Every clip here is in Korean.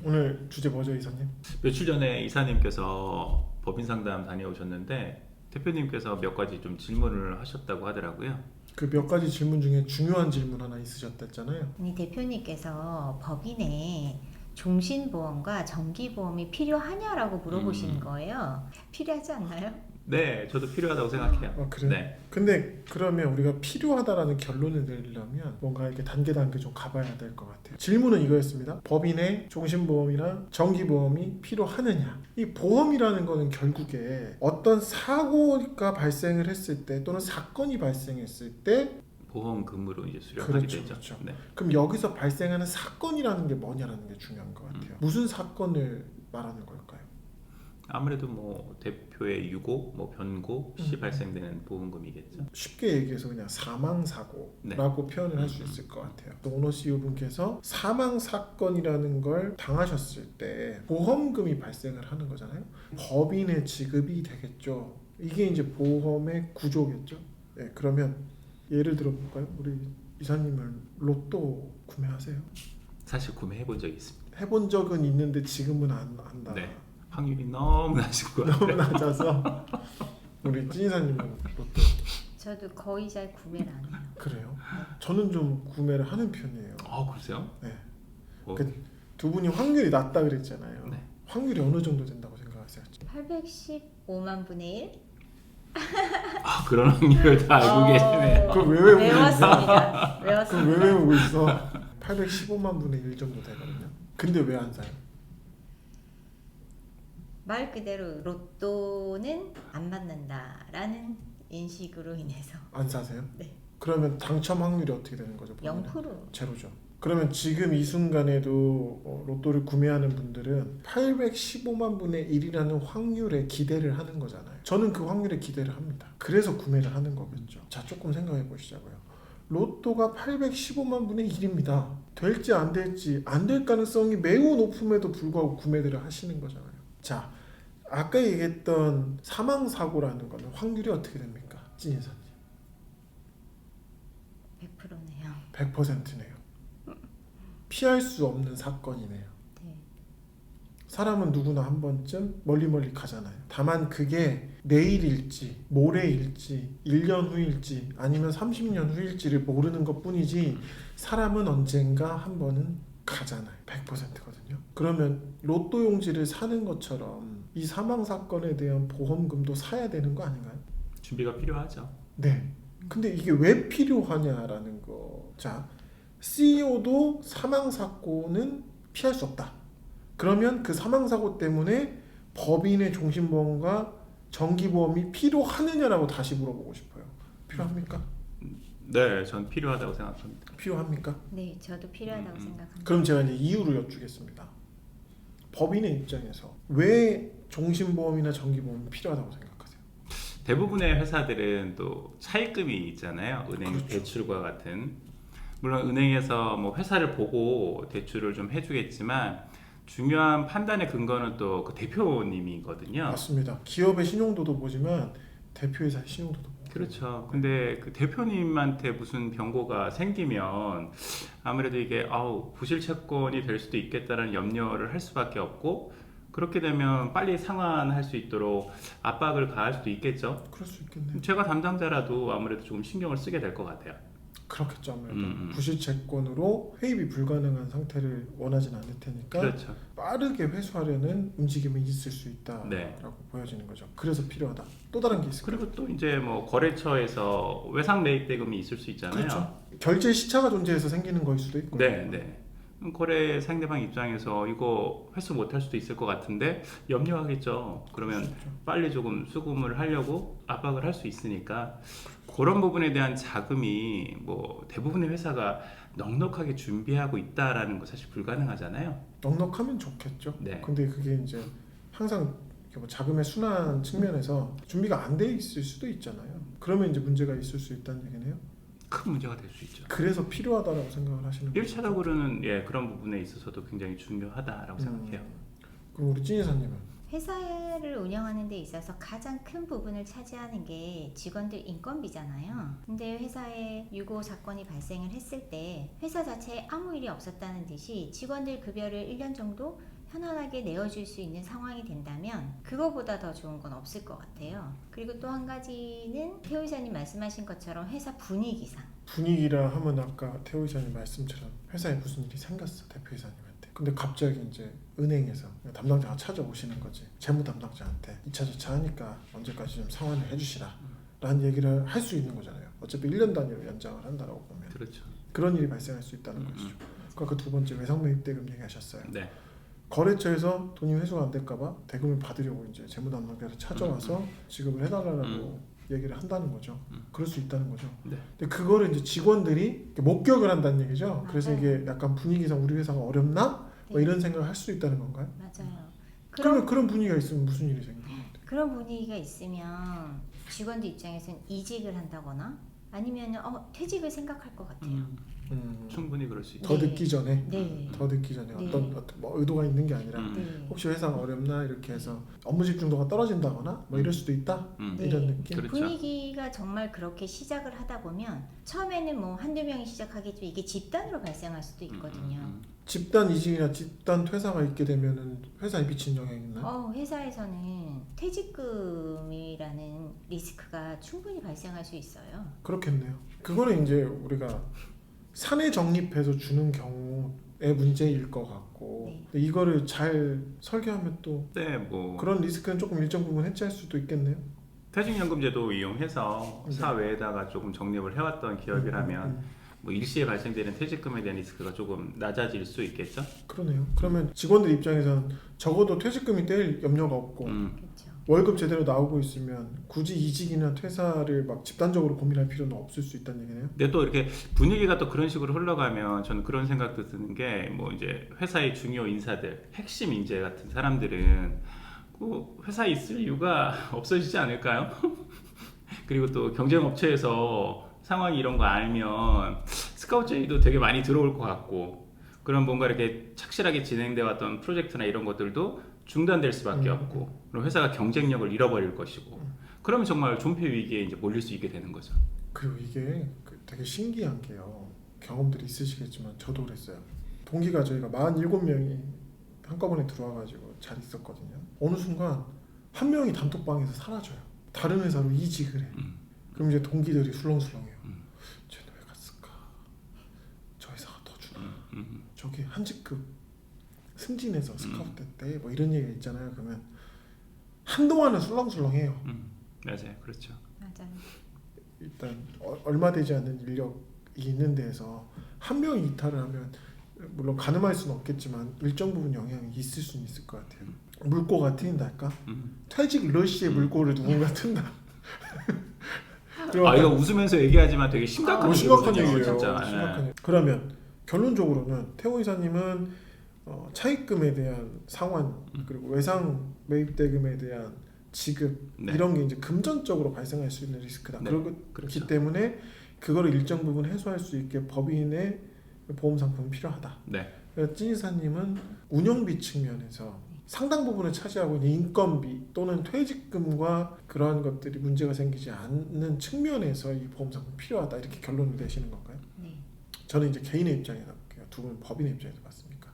오늘 주제 뭐죠, 이사님? 며칠 전에 이사님께서 법인 상담 다녀오셨는데 대표님께서 몇 가지 좀 질문을 하셨다고 하더라고요. 그 몇 가지 질문 중에 중요한 질문 하나 있으셨댔잖아요. 이 대표님께서 법인에 종신보험과 정기보험이 필요하냐라고 물어보시는 거예요. 필요하지 않나요? 네, 저도 필요하다고 생각해요. 아, 그래요? 네. 근데 그러면 우리가 필요하다라는 결론을 내리려면 뭔가 이렇게 단계 좀 가봐야 될 것 같아요. 질문은 이거였습니다. 법인의 종신보험이나 정기보험이 필요하느냐? 이 보험이라는 거는 결국에 어떤 사고가 발생을 했을 때 또는 사건이 발생했을 때 보험금으로 이제 수령하게 그렇죠, 되죠. 그렇죠. 네. 그럼 여기서 발생하는 사건이라는 게 뭐냐라는 게 중요한 것 같아요. 무슨 사건을 말하는 걸까요? 아무래도 뭐 대표의 유고, 뭐 변고 시 발생되는 보험금이겠죠. 쉽게 얘기해서 그냥 사망사고라고 표현을 할 수 있을 것 같아요. 오너 CEO 분께서 사망사건이라는 걸 당하셨을 때 보험금이 발생을 하는 거잖아요. 법인의 지급이 되겠죠. 이게 이제 보험의 구조겠죠. 네, 그러면 예를 들어 볼까요? 우리 이사님은 로또 구매하세요? 사실 구매해 본 적이 있습니다. 해본 적은 있는데 지금은 안 한다. 네. 확률이 너무 낮은 것 같아요. 너무 낮아서 우리 찐 이사님은 로또 저도 거의 잘 구매를 안 해요. 그래요? 저는 좀 구매를 하는 편이에요. 아, 그러세요? 네. 어, 그 두 분이 확률이 낮다 그랬잖아요. 네. 확률이 어느 정도 된다고 생각하세요? 815만 분의 1? 아, 그런 확률을 다 알고 계시네요. 그걸 왜 외우고 있어? 외웠습니다. 그럼 외웠습니다. 왜 외우고 있어? 815만 분의 1 정도 되거든요. 근데 왜 안 사요? 말 그대로 로또는 안 받는다라는 인식으로 인해서 안 사세요? 네. 그러면 당첨 확률이 어떻게 되는 거죠? 보면은? 0%. 제로죠. 그러면 지금 이 순간에도 로또를 구매하는 분들은 815만 분의 1이라는 확률에 기대를 하는 거잖아요. 저는 그 확률에 기대를 합니다. 그래서 구매를 하는 거겠죠. 자, 조금 생각해 보시자고요. 로또가 815만 분의 1입니다. 될지 안 될지 안 될 가능성이 매우 높음에도 불구하고 구매를 하시는 거잖아요. 자, 아까 얘기했던 사망사고라는 거는 확률이 어떻게 됩니까? 찐이사님. 100%네요. 100%네요. 피할 수 없는 사건이네요. 네. 사람은 누구나 한 번쯤 멀리 가잖아요. 다만 그게 내일일지 모레일지 1년 후일지 아니면 30년 후일지를 모르는 것뿐이지 사람은 언젠가 한 번은 가잖아요. 100%거든요. 그러면 로또 용지를 사는 것처럼 이 사망 사건에 대한 보험금도 사야 되는 거 아닌가요? 준비가 필요하죠. 네. 근데 이게 왜 필요하냐라는 거. 자, CEO도 사망 사고는 피할 수 없다. 그러면 그 사망 사고 때문에 법인의 종신보험과 정기보험이 필요하느냐라고 다시 물어보고 싶어요. 필요합니까? 네, 전 필요하다고 생각합니다. 필요합니까? 네, 저도 필요하다고 생각합니다. 그럼 제가 이제 이유를 여쭈겠습니다. 법인의 입장에서 왜 종신보험이나 정기보험이 필요하다고 생각하세요? 대부분의 회사들은 또 차입금이 있잖아요. 은행 그렇죠. 대출과 같은. 물론 은행에서 뭐 회사를 보고 대출을 좀 해주겠지만 중요한 판단의 근거는 또 그 대표님이거든요. 맞습니다. 기업의 신용도도 보지만 대표회사의 신용도도 보고. 그렇죠. 근데 그 대표님한테 무슨 변고가 생기면 아무래도 이게 부실 채권이 될 수도 있겠다는 염려를 할 수밖에 없고 그렇게 되면 빨리 상환할 수 있도록 압박을 가할 수도 있겠죠. 그럴 수 있겠네요. 제가 담당자라도 아무래도 조금 신경을 쓰게 될 것 같아요. 그렇겠죠. 아무래도 음. 부실채권으로 회입이 불가능한 상태를 원하진 않을 테니까 그렇죠. 빠르게 회수하려는 움직임이 있을 수 있다라고 네. 보여지는 거죠. 그래서 필요하다. 또 다른 게 있을까요? 그리고 또 이제 뭐 거래처에서 외상 매입 대금이 있을 수 있잖아요. 그렇죠. 결제 시차가 존재해서 생기는 거일 수도 있고. 네, 네. 거래 상대방 입장에서 이거 회수 못할 수도 있을 것 같은데 염려하겠죠. 그러면 그렇죠. 빨리 조금 수금을 하려고 압박을 할 수 있으니까 그런 부분에 대한 자금이 뭐 대부분의 회사가 넉넉하게 준비하고 있다라는 거 사실 불가능하잖아요. 넉넉하면 좋겠죠. 네. 근데 그게 이제 항상 이렇게 뭐 자금의 순환 측면에서 준비가 안 돼 있을 수도 있잖아요. 그러면 이제 문제가 있을 수 있다는 얘기네요. 큰 문제가 될 수 있죠. 그래서 필요하다라고 생각을 하시는 거죠. 1차적으로는 그런 부분에 있어서도 굉장히 중요하다라고 생각해요. 그럼 우리 찐이사님은 회사를 운영하는 데 있어서 가장 큰 부분을 차지하는 게 직원들 인건비잖아요. 근데 회사에 유고 사건이 발생을 했을 때 회사 자체에 아무 일이 없었다는 듯이 직원들 급여를 1년 정도 편안하게 내어줄 수 있는 상황이 된다면 그거보다 더 좋은 건 없을 것 같아요. 그리고 또 한 가지는 태호 이사님 말씀하신 것처럼 회사 분위기상. 분위기라 하면 아까 태호 이사님 말씀처럼 회사에 무슨 일이 생겼어 대표이사님한테. 근데 갑자기 이제 은행에서 담당자가 찾아오시는 거지. 재무 담당자한테 2차 하니까 언제까지 좀 상환을 해주시라 라는 얘기를 할 수 있는 거잖아요. 어차피 1년 단위로 연장을 한다라고 보면 그렇죠. 그런 일이 발생할 수 있다는 것이죠. 그러니까 그 두 번째 외상매입대금 얘기하셨어요. 네. 거래처에서 돈이 회수가 안 될까봐 대금을 받으려고 이제 재무 담당자를 찾아와서 지급을 해달라고 얘기를 한다는 거죠. 그럴 수 있다는 거죠. 네. 근데 그거를 이제 직원들이 목격을 한다는 얘기죠. 그래서 맞아요. 이게 약간 분위기상 우리 회사가 어렵나? 뭐 네. 이런 생각을 할 수 있다는 건가요? 맞아요. 그러면 그런 분위기가 있으면 무슨 일이 생겨요? 그런 분위기가 있으면 직원들 입장에서는 이직을 한다거나 아니면 퇴직을 생각할 것 같아요. 충분히 그럴 수 있죠. 더 네. 늦기 전에 네. 더 늦기 전에 네. 어떤 뭐 의도가 있는 게 아니라 네. 혹시 회사가 어렵나 이렇게 해서 업무 집중도가 떨어진다거나 뭐 이럴 수도 있다 음. 이런 네. 느낌. 그렇죠. 분위기가 정말 그렇게 시작을 하다 보면 처음에는 뭐 한두 명이 시작하겠지만 이게 집단으로 발생할 수도 있거든요. 집단 이직이나 집단 퇴사가 있게 되면은 회사에 미친 영향이 있나요? 회사에서는 퇴직금이라는 리스크가 충분히 발생할 수 있어요. 그렇겠네요. 그거는 이제 우리가 사내 적립해서 주는 경우의 문제일 것 같고 네. 근데 이거를 잘 설계하면 또 네, 뭐 그런 리스크는 조금 일정 부분 해지할 수도 있겠네요. 퇴직연금제도 이용해서 네. 사외에다가 조금 적립을 해왔던 기업이라면 뭐 일시에 발생되는 퇴직금에 대한 리스크가 조금 낮아질 수 있겠죠. 그러네요. 그러면 직원들 입장에서는 적어도 퇴직금이 떼일 염려가 없고 그렇죠. 월급 제대로 나오고 있으면 굳이 이직이나 퇴사를 막 집단적으로 고민할 필요는 없을 수 있다는 얘기네요. 근데 또 이렇게 분위기가 또 그런 식으로 흘러가면 저는 그런 생각도 드는 게 뭐 이제 회사의 중요 인사들, 핵심 인재 같은 사람들은 그 회사에 있을 이유가 없어지지 않을까요? 그리고 또 경쟁 업체에서 상황이 이런 거 알면 스카우트 제의도 되게 많이 들어올 것 같고 그런 뭔가 이렇게 착실하게 진행돼 왔던 프로젝트나 이런 것들도 중단될 수밖에 없고 그럼 회사가 경쟁력을 잃어버릴 것이고 그러면 정말 존폐 위기에 이제 몰릴 수 있게 되는 거죠. 그리고 이게 되게 신기한 게요. 경험들이 있으시겠지만 저도 그랬어요. 동기가 저희가 47명이 한꺼번에 들어와가지고 잘 있었거든요. 어느 순간 한 명이 단톡방에서 사라져요. 다른 회사로 이직을 해. 그럼 이제 동기들이 술렁술렁해요. 쟤는 왜 갔을까? 저 회사가 더 주나? 저기 한 직급 승진해서 스카우트 때 뭐 이런 얘기 있잖아요. 그러면 한동안은 술렁술렁해요. 맞아요, 그렇죠. 맞아요. 일단 얼마 되지 않는 인력이 있는 데에서 한 명이 이탈을 하면 물론 가늠할 수는 없겠지만 일정 부분 영향이 있을 수는 있을 것 같아요. 물꼬가 트인달까? 퇴직 러시의 물꼬를 누군가 튼다. 아 이거 웃으면서 얘기하지만 되게 심각한 심각한 얘기거든요, 얘기예요. 진짜. 심각한 얘기. 그러면 결론적으로는 태호 이사님은 차입금에 대한 상환 그리고 외상 매입대금에 대한 지급 네. 이런 게 이제 금전적으로 발생할 수 있는 리스크다. 네, 그렇기 그렇죠. 때문에 그거를 일정 부분 해소할 수 있게 법인의 보험 상품이 필요하다. 네. 그래서 찐 이사님은 운영비 측면에서 상당 부분을 차지하고 있는 인건비 또는 퇴직금과 그러한 것들이 문제가 생기지 않는 측면에서 이 보험 상품이 필요하다 이렇게 결론을 내시는 건가요? 네. 저는 이제 개인의 입장에서 볼게요. 두 분은 법인의 입장에서 봤습니까?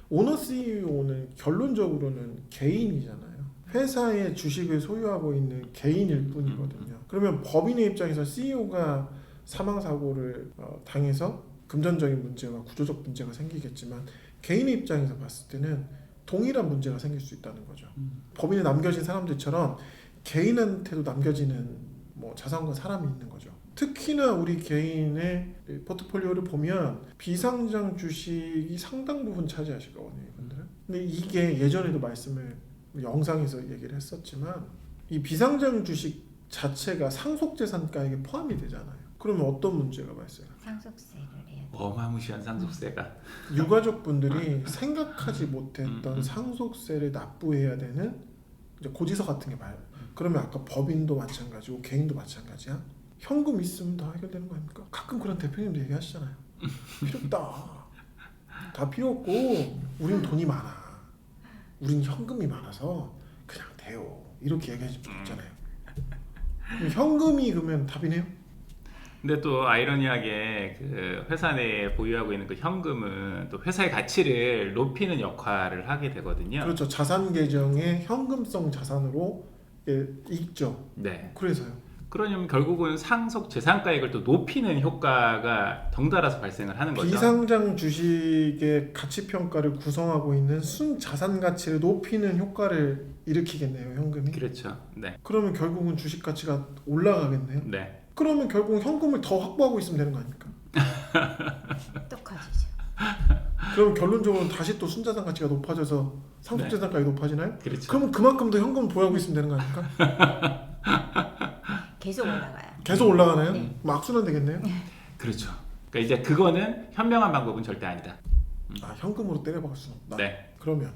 오너 CEO는 결론적으로는 개인이잖아요. 회사의 주식을 소유하고 있는 개인일 뿐이거든요. 그러면 법인의 입장에서 CEO가 사망사고를 당해서 금전적인 문제와 구조적 문제가 생기겠지만 개인의 입장에서 봤을 때는 동일한 문제가 생길 수 있다는 거죠. 법인에 남겨진 사람들처럼 개인한테도 남겨지는 뭐 자산과 사람이 있는 거죠. 특히나 우리 개인의 포트폴리오를 보면 비상장 주식이 상당 부분 차지하실 거거든요, 이분들은. 근데 이게 예전에도 말씀을 영상에서 얘기를 했었지만 이 비상장 주식 자체가 상속재산가액에 포함이 되잖아요. 그러면 어떤 문제가 발생해요? 상속세를 해야 돼. 어마무시한 상속세가. 유가족분들이 생각하지 못했던 상속세를 납부해야 되는 이제 고지서 같은 게 봐요. 그러면 아까 법인도 마찬가지고 개인도 마찬가지야. 현금 있으면 다 해결되는 거 아닙니까? 가끔 그런 대표님도 얘기하시잖아요. 필요 없다. 다 필요 없고 우린 돈이 많아. 우린 현금이 많아서 돼요. 이렇게 얘기하실 수 있잖아요. 그럼 현금이 그러면 답이네요? 근데 또 아이러니하게 그 회사 내에 보유하고 있는 그 현금은 또 회사의 가치를 높이는 역할을 하게 되거든요. 그렇죠. 자산 계정의 현금성 자산으로 읽죠. 네. 그래서요. 그러냐면 결국은 상속 재산가액을 또 높이는 효과가 덩달아서 발생을 하는 거죠. 비상장 주식의 가치 평가를 구성하고 있는 순 자산 가치를 높이는 효과를 일으키겠네요, 현금이. 그렇죠. 네. 그러면 결국은 주식 가치가 올라가겠네요. 네. 그러면 결국 현금을 더 확보하고 있으면 되는 거 아닙니까? 또 커지죠. 그럼 결론적으로 다시 또 순자산 가치가 높아져서 상속재산가액이 높아지나요? 그렇죠. 그러면 그만큼 더 현금을 보유하고 있으면 되는 거 아닙니까? 계속 올라가요. 계속 올라가나요? 네. 막 악순환 되겠네요? 그렇죠. 그러니까 이제 그거는 현명한 방법은 절대 아니다. 아, 현금으로 때려박을 수는 없다. 네. 그러면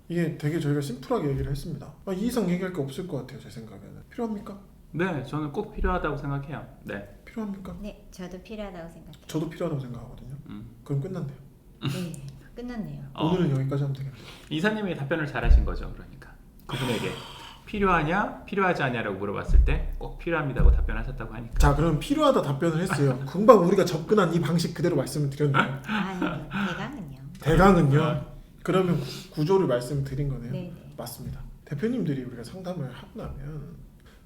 이게 되게 저희가 심플하게 얘기를 했습니다. 이 이상 얘기할 게 없을 것 같아요, 제 생각에는. 필요합니까? 네, 저는 꼭 필요하다고 생각해요. 네. 필요합니까? 네, 저도 필요하다고 생각해요. 저도 필요하다고 생각하거든요. 음. 그럼 끝났네요. 네, 끝났네요. 오늘은 여기까지 하면 되겠네요. 이사님이 답변을 잘하신 거죠. 그러니까 그분에게 필요하냐, 필요하지 않냐라고 물어봤을 때 꼭 필요합니다고 답변하셨다고 하니까. 자, 그럼 필요하다 답변을 했어요. 금방 우리가 접근한 이 방식 그대로 말씀을 드렸네요. 아니요, 대강은요. 대강은요. 그러면 구조를 말씀드린 거네요. 네, 네. 맞습니다. 대표님들이 우리가 상담을 하고 나면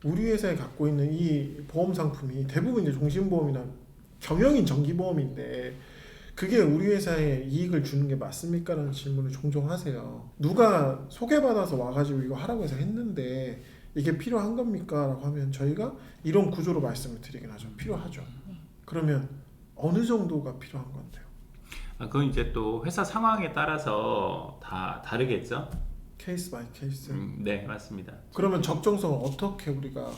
우리 회사에 갖고 있는 이 보험 상품이 대부분 이제 종신보험이나 경영인 정기보험인데 그게 우리 회사에 이익을 주는 게 맞습니까? 라는 질문을 종종 하세요. 누가 소개받아서 와가지고 이거 하라고 해서 했는데 이게 필요한 겁니까? 라고 하면 저희가 이런 구조로 말씀을 드리긴 하죠. 필요하죠. 네. 그러면 어느 정도가 필요한 건데요? 그건 이제 또 회사 상황에 따라서 다 다르겠죠. 케이스 바이 케이스. 네, 맞습니다. 그러면 적정성을 어떻게 우리가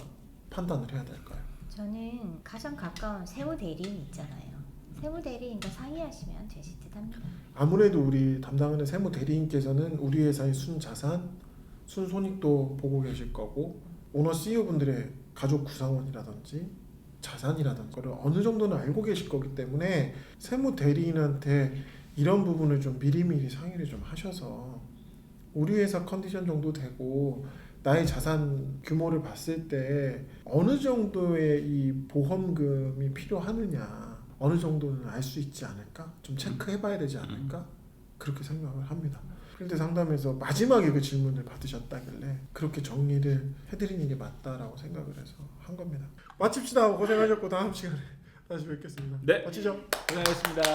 판단을 해야 될까요? 저는 가장 가까운 세무 대리인 있잖아요. 세무 대리인과 상의하시면 되실 듯합니다. 아무래도 우리 담당하는 세무 대리인께서는 우리 회사의 순자산, 순손익도 보고 계실 거고 오너 CEO 분들의 가족 구상원이라든지 자산이라든지 그걸 어느 정도는 알고 계실 거기 때문에 세무 대리인한테 이런 부분을 좀 미리미리 상의를 좀 하셔서 우리 회사 컨디션 정도 되고 나의 자산 규모를 봤을 때 어느 정도의 이 보험금이 필요하느냐 어느 정도는 알 수 있지 않을까? 좀 체크해봐야 되지 않을까? 그렇게 생각을 합니다. 그런데 상담에서 마지막에 그 질문을 받으셨다길래 그렇게 정리를 해드리는 게 맞다라고 생각을 해서 한 겁니다. 마칩시다. 고생하셨고 다음 시간에 다시 뵙겠습니다. 네. 마치죠. 고생하셨습니다.